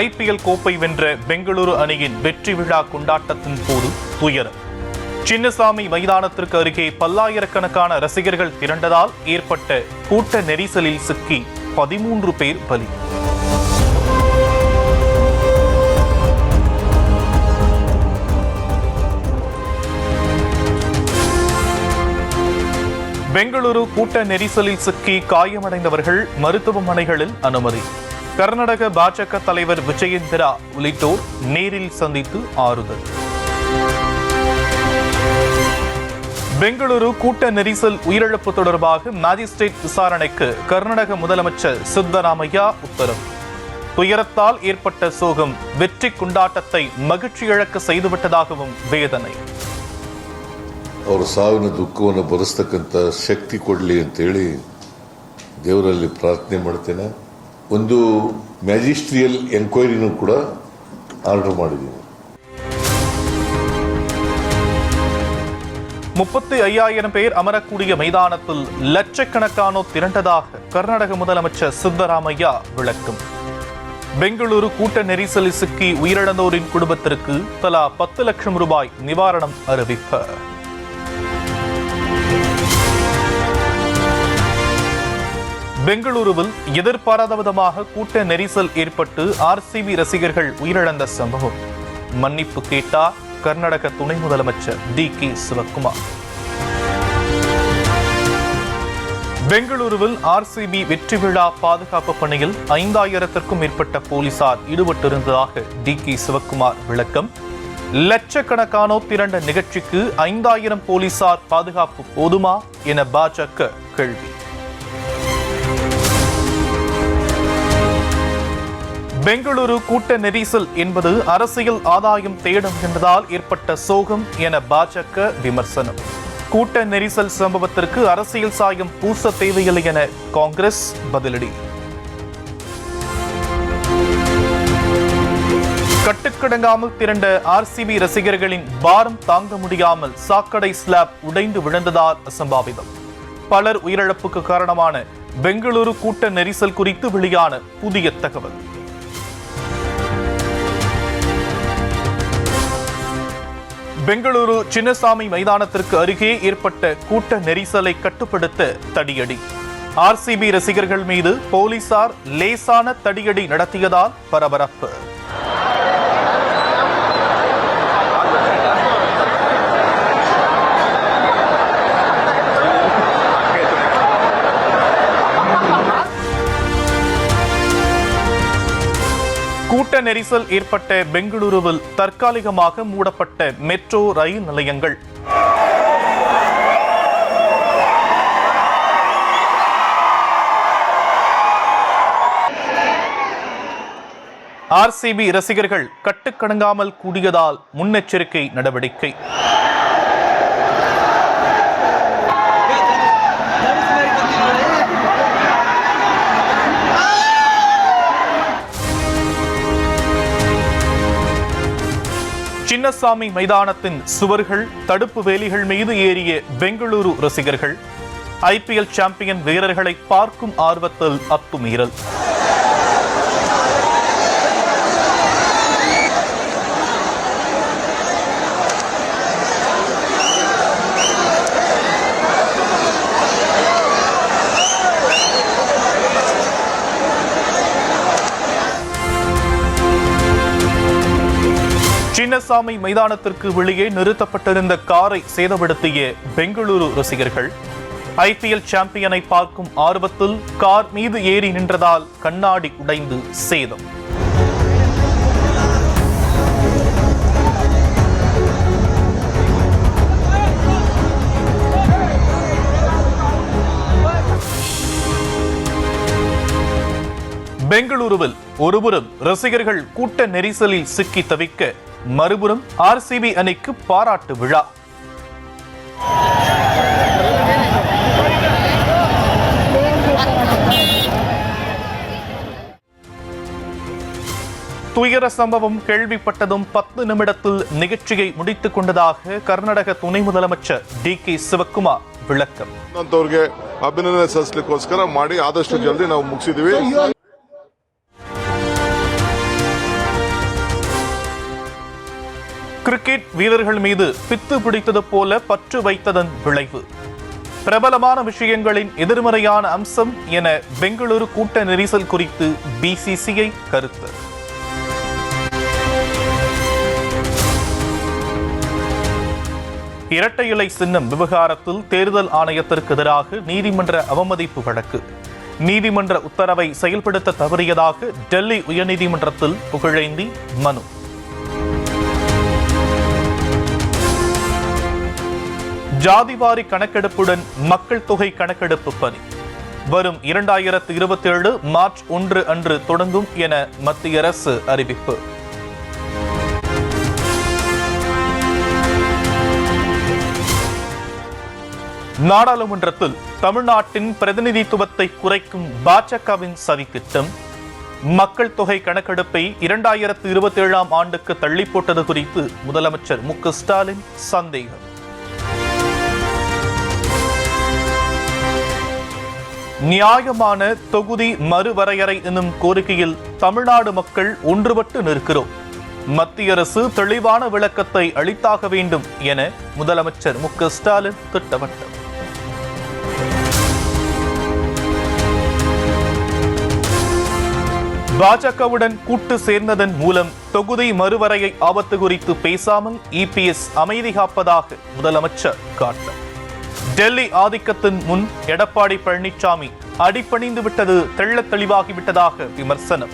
IPL கோப்பை வென்ற பெங்களூரு அணியின் வெற்றி விழா கொண்டாட்டத்தின் போது துயரம். சின்னசாமி மைதானத்திற்கு அருகே பல்லாயிரக்கணக்கான ரசிகர்கள் திரண்டதால் ஏற்பட்ட கூட்ட நெரிசலில் சிக்கி 13 பேர் பலி. பெங்களூரு கூட்ட நெரிசலில் சிக்கி காயமடைந்தவர்கள் மருத்துவமனைகளில் அனுமதி. கர்நாடக பாஜக தலைவர் விஜயேந்திரா உள்ளிட்டோர் நேரில் சந்தித்து ஆறுதல். பெங்களூரு கூட்ட நெரிசல் உயிரிழப்பு தொடர்பாக மாஜிஸ்ட்ரேட் விசாரணைக்கு கர்நாடக முதலமைச்சர் சித்தராமையா உத்தரவு. துயரத்தால் ஏற்பட்ட சோகம் வெற்றி கொண்டாட்டத்தை மகிழ்ச்சி இழக்க செய்துவிட்டதாகவும் வேதனை. ಅವರ ಸಾವಿನ ದುಃಖವನ್ನು ಭರಿಸ್ತಕ್ಕಂಥ ಶಕ್ತಿ ಕೊಡಲಿ ಅಂತೇಳಿ ದೇವರಲ್ಲಿ ಪ್ರಾರ್ಥನೆ ಮಾಡ್ತೇನೆ. ಒಂದು ಮ್ಯಾಜಿಸ್ಟ್ರಿಯಲ್ ಎನ್ಕ್ವೈರಿನೂ ಕೂಡ ಆರ್ಡರ್ ಮಾಡಿದ್ದೀನಿ. 35,000 பேர் அமரக்கூடிய மைதானத்தில் லட்சக்கணக்கானோர் திரண்டதாக கர்நாடக முதலமைச்சர் சித்தராமையா விளக்கம். பெங்களூரு கூட்ட நெரிசலில் சிக்கி உயிரிழந்தோரின் குடும்பத்திற்கு தலா 10 லட்சம் ரூபாய் நிவாரணம் அறிவிப்பு. பெங்களூருவில் எதிர்பாராத விதமாக கூட்ட நெரிசல் ஏற்பட்டு RCB ரசிகர்கள் உயிரிழந்த சம்பவம். மன்னிப்பு கேட்டார் கர்நாடக துணை முதலமைச்சர் DK சிவக்குமார். பெங்களூருவில் RCB வெற்றி விழா பாதுகாப்பு பணியில் 5,000க்கும் மேற்பட்ட போலீசார் ஈடுபட்டிருந்ததாக DK சிவக்குமார் விளக்கம். லட்சக்கணக்கானோர் திரண்ட நிகழ்ச்சிக்கு 5,000 போலீசார் பாதுகாப்பு போதுமா என பாஜக கேள்வி. பெங்களூரு கூட்ட நெரிசல் என்பது அரசியல் ஆதாயம் தேடும் என்பதால் ஏற்பட்ட சோகம் என பாஜக விமர்சனம். கூட்ட நெரிசல் சம்பவத்திற்கு அரசியல் சாயம் பூச தேவையில்லை என காங்கிரஸ் பதிலடி. கட்டுக்கடங்காமல் திரண்ட RCB ரசிகர்களின் பாரம் தாங்க முடியாமல் சாக்கடை ஸ்லாப் உடைந்து விழுந்ததால் அசம்பாவிதம். பலர் உயிரிழப்புக்கு காரணமான பெங்களூரு கூட்ட நெரிசல் குறித்து வெளியான புதிய தகவல். பெங்களூரு சின்னசாமி மைதானத்திற்கு அருகே ஏற்பட்ட கூட்ட நெரிசலை கட்டுப்படுத்த தடியடி. RCB ரசிகர்கள் மீது போலீசார் லேசான தடியடி நடத்தியதால் பரபரப்பு. கூட்ட நெரிசல் ஏற்பட்ட பெங்களூருவில் தற்காலிகமாக மூடப்பட்ட மெட்ரோ ரயில் நிலையங்கள். RCB ரசிகர்கள் கட்டுக்கடங்காமல் கூடியதால் முன்னெச்சரிக்கை நடவடிக்கை. சின்னசாமி மைதானத்தின் சுவர்கள் தடுப்பு வேலிகள் மீது ஏறிய பெங்களூரு ரசிகர்கள். IPL சாம்பியன் வீரர்களை பார்க்கும் ஆர்வத்தில் அத்துமீறல். சின்னசாமி மைதானத்திற்கு வெளியே நிறுத்தப்பட்டிருந்த காரை சேதப்படுத்திய பெங்களூரு ரசிகர்கள். IPL சாம்பியனை பார்க்கும் ஆர்வத்தில் கார் மீது ஏறி நின்றதால் கண்ணாடி உடைந்து சேதம். பெங்களூருவில் ஒருபுறம் ரசிகர்கள் கூட்ட நெரிசலில் சிக்கி தவிக்க, மறுபுறம் RCB அணிக்கு பாராட்டு விழா. துயர சம்பவம் கேள்விப்பட்டதும் 10 நிமிடத்தில் நிகழ்ச்சியை முடித்துக் கொண்டதாக கர்நாடக துணை முதலமைச்சர் DK சிவக்குமார் ವಿಳಕ್ಕಂ ಅಂತವರಿಗೆ ಅಭಿನಂದನೆ ಸಲ್ಲಿಸಲಿಕ್ಕೋಸ್ಕರ ಮಾಡಿ ಆದಷ್ಟು ಜಲ್ದಿ ನಾವು ಮುಗಿಸಿದ್ವಿ. கிரிக்கெட் வீரர்கள் மீது பித்து பிடித்தது போல பற்று வைத்ததன் விளைவு. பிரபலமான விஷயங்களின் எதிர்மறையான அம்சம் என பெங்களூரு கூட்ட நெரிசல் குறித்து பிசிசிஐ கருத்து. இரட்டை இலை சின்னம் விவகாரத்தில் தேர்தல் ஆணையத்திற்கு எதிராக நீதிமன்ற அவமதிப்பு வழக்கு. நீதிமன்ற உத்தரவை செயல்படுத்த தவறியதாக டெல்லி உயர்நீதிமன்றத்தில் புகழேந்தி மனு. ஜாதிவாரி கணக்கெடுப்புடன் மக்கள் தொகை கணக்கெடுப்பு பணி வரும் 2027 மார்ச் 1 அன்று தொடங்கும் என மத்திய அரசு அறிவிப்பு. நாடாளுமன்றத்தில் தமிழ்நாட்டின் பிரதிநிதித்துவத்தை குறைக்கும் பாஜகவின் சதி திட்டம். மக்கள் தொகை கணக்கெடுப்பை 2027 ஆண்டுக்கு தள்ளி போட்டது குறித்து முதலமைச்சர் மு.க.ஸ்டாலின் சந்தேகம். நியாயமான தொகுதி மறுவரையறை என்னும் கோரிக்கையில் தமிழ்நாடு மக்கள் ஒன்றுபட்டு நிற்கிறோம். மத்திய அரசு தெளிவான விளக்கத்தை அளித்தாக வேண்டும் என முதலமைச்சர் மு.க.ஸ்டாலின் திட்டவட்டம். பாஜகவுடன் கூட்டு சேர்ந்ததன் மூலம் தொகுதி மறுவரையை ஆபத்து குறித்து பேசாமல் இபிஎஸ் அமைதி காப்பதாக முதலமைச்சர் காட்டம். டெல்லி ஆதிக்கத்தின் முன் எடப்பாடி பழனிசாமி அடிபணிந்து விட்டது தெள்ளத் தெளிவாகிவிட்டதாக விமர்சனம்.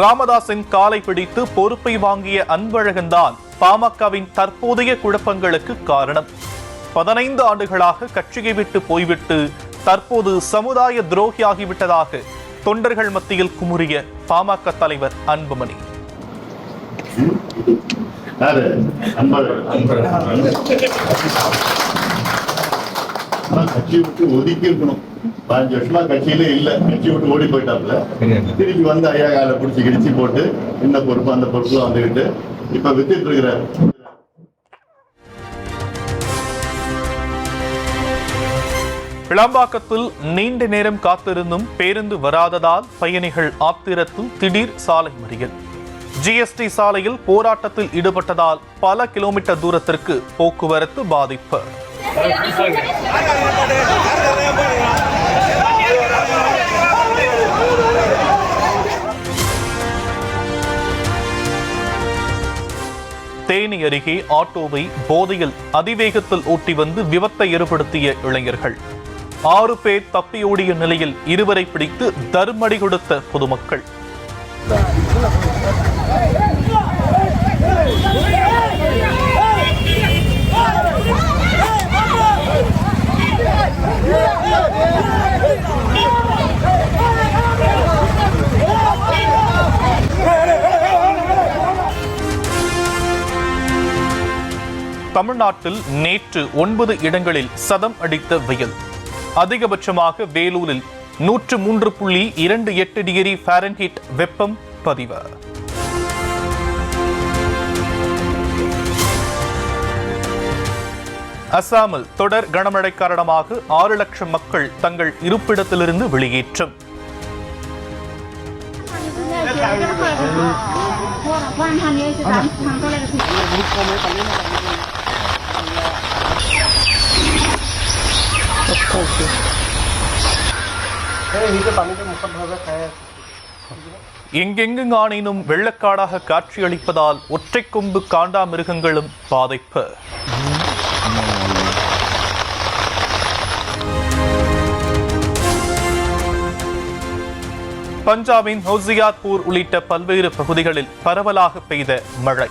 ராமதாசின் காலை பிடித்து பொறுப்பை வாங்கிய அன்பழகன்தான் பாமகவின் தற்போதைய குழப்பங்களுக்கு காரணம். 15 ஆண்டுகளாக கட்சியை விட்டு போய்விட்டு தற்போது சமுதாய துரோகியாகிவிட்டதாக தொண்டர்கள் மத்தியில் குமுறிய பாமக தலைவர் அன்புமணி. கட்சி விட்டு ஒதுக்கி இருக்கணும். 5 வருஷமா கட்சியிலே இல்ல, கட்சி விட்டு ஓடி போயிட்டாப்ல. திருப்பி வந்து ஐயா கால பிடிச்சி கிடிச்சு போட்டு இந்த பொறுப்பு அந்த பொறுப்புல வந்துகிட்டு இப்ப வித்துட்டு இருக்கிறாரு. கிளம்பாக்கத்தில் நீண்ட நேரம் காத்திருந்தும் பேருந்து வராததால் பயணிகள் ஆத்திரத்தில் திடீர் சாலை மறியல். ஜிஎஸ்டி சாலையில் போராட்டத்தில் ஈடுபட்டதால் பல கிலோமீட்டர் தூரத்திற்கு போக்குவரத்து பாதிப்பு. தேனி அருகே ஆட்டோவை போதையில் அதிவேகத்தில் ஓட்டி வந்து விபத்தை ஏற்படுத்திய இளைஞர்கள். 6 பேர் தப்பியோடிய நிலையில் 2வரை பிடித்து தர்மடி கொடுத்த பொதுமக்கள். தமிழ்நாட்டில் நேற்று 9 இடங்களில் சதம் அடித்த வெயில். அதிகபட்சமாக வேலூரில் 103.28 டிகிரி ஃபாரன்ஹீட் வெப்பம் பதிவு. அசாமில் தொடர் கனமழை காரணமாக 6 லட்சம் மக்கள் தங்கள் இருப்பிடத்திலிருந்து வெளியேற்றம். எங்கெங்கு காணினும் வெள்ளக்காடாக காட்சியளிப்பதால் ஒற்றை கொம்பு காண்டா மிருகங்களும் பாதிப்பு. பஞ்சாபின் ஹோசியாத்பூர் உள்ளிட்ட பல்வேறு பகுதிகளில் பரவலாக பெய்த மழை.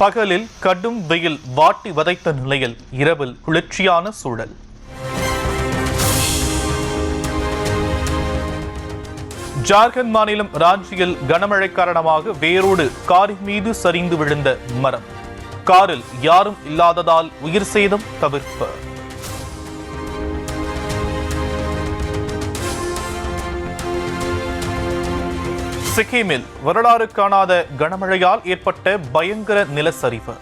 பகலில் கடும் வெயில் வாட்டி வதைத்த நிலையில் இரவில் குளிர்ச்சியான சூழல். ஜார்க்கண்ட் மாநிலம் ராஞ்சியில் கனமழை காரணமாக வேரோடு காரின் மீது சரிந்து விழுந்த மரம். காரில் யாரும் இல்லாததால் உயிர் சேதம் தவிர்ப்பு. சிக்கிமில் வரலாறு காணாத கனமழையால் ஏற்பட்ட பயங்கர நிலச்சரிவு.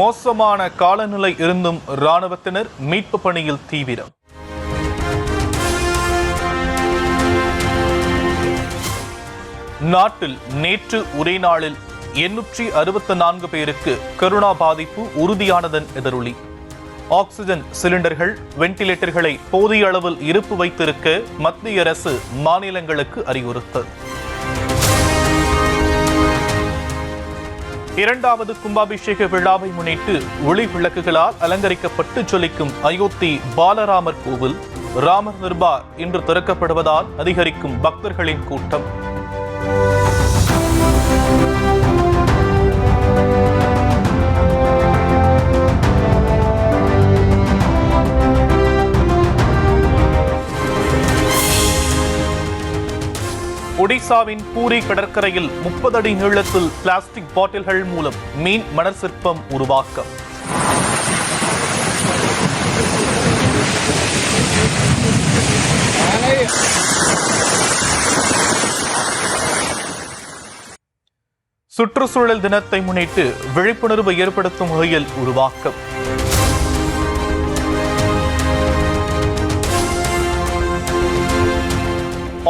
மோசமான காலநிலை இருந்தும் ராணுவத்தினர் மீட்பு பணியில் தீவிரம். நாட்டில் நேற்று ஒரே நாளில் 864 பேருக்கு கொரோனா பாதிப்பு உறுதியானதன் எதிரொலி. ஆக்சிஜன் சிலிண்டர்கள், வெண்டிலேட்டர்களை போதிய அளவில் இருப்பு வைத்திருக்க மத்திய அரசு மாநிலங்களுக்கு அறிவுறுத்தல். இரண்டாவது கும்பாபிஷேக விழாவை முன்னிட்டு ஒளி விளக்குகளால் அலங்கரிக்கப்பட்டு ஜொலிக்கும் அயோத்தி பாலராமர் கோவில் ராமர் தர்பார் இன்று திறக்கப்படுவதால் அதிகரிக்கும் பக்தர்களின் கூட்டம். ஒடிசாவின் பூரி கடற்கரையில் 30 அடி நீளத்தில் பிளாஸ்டிக் பாட்டில்கள் மூலம் மீன் மணல் சிற்பம் உருவாக்கம். சுற்றுச்சூழல் தினத்தை முன்னிட்டு விழிப்புணர்வு ஏற்படுத்தும் வகையில் உருவாக்கம்.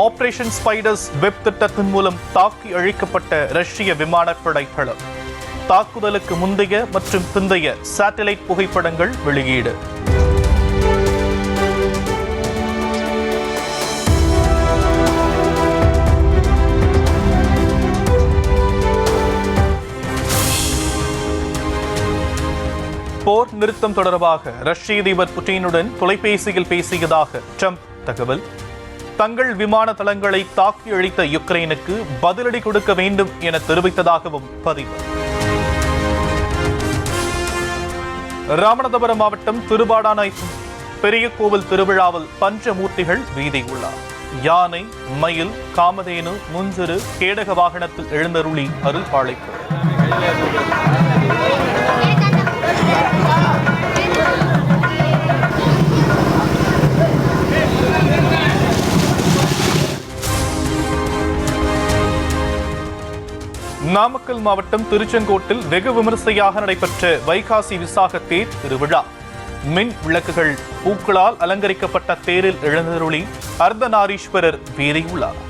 ஆபரேஷன் ஸ்பைடர்ஸ் வெப் திட்டத்தின் மூலம் தாக்கி அழிக்கப்பட்ட ரஷ்ய விமானப்படை தளம். தாக்குதலுக்கு முந்தைய மற்றும் பிந்தைய சேட்டலைட் புகைப்படங்கள் வெளியீடு. போர் நிறுத்தம் தொடர்பாக ரஷ்ய அதிபர் புட்டினுடன் தொலைபேசியில் பேசியதாக ட்ரம்ப் தகவல். தங்கள் விமான தளங்களை தாக்கி அழித்த யுக்ரைனுக்கு பதிலடி கொடுக்க வேண்டும் என தெரிவித்ததாகவும் பதிவு. ராமநாதபுரம் மாவட்டம் திருவாடானை பெரிய கோவில் திருவிழாவில் பஞ்சமூர்த்திகள் வீதி உள்ளார். யானை, மயில், காமதேனு, முஞ்சிறு, கேடக வாகனத்தில் எழுந்தருளி அருள் பாலிப்பு. நாமக்கல் மாவட்டம் திருச்செங்கோட்டில் வெகு விமரிசையாக நடைபெற்ற வைகாசி விசாக தேர் திருவிழா. மின் விளக்குகள், பூக்களால் அலங்கரிக்கப்பட்ட தேரில் எழுந்தருளி அர்த்தநாரீஸ்வரர் வீதியுள்ளார்.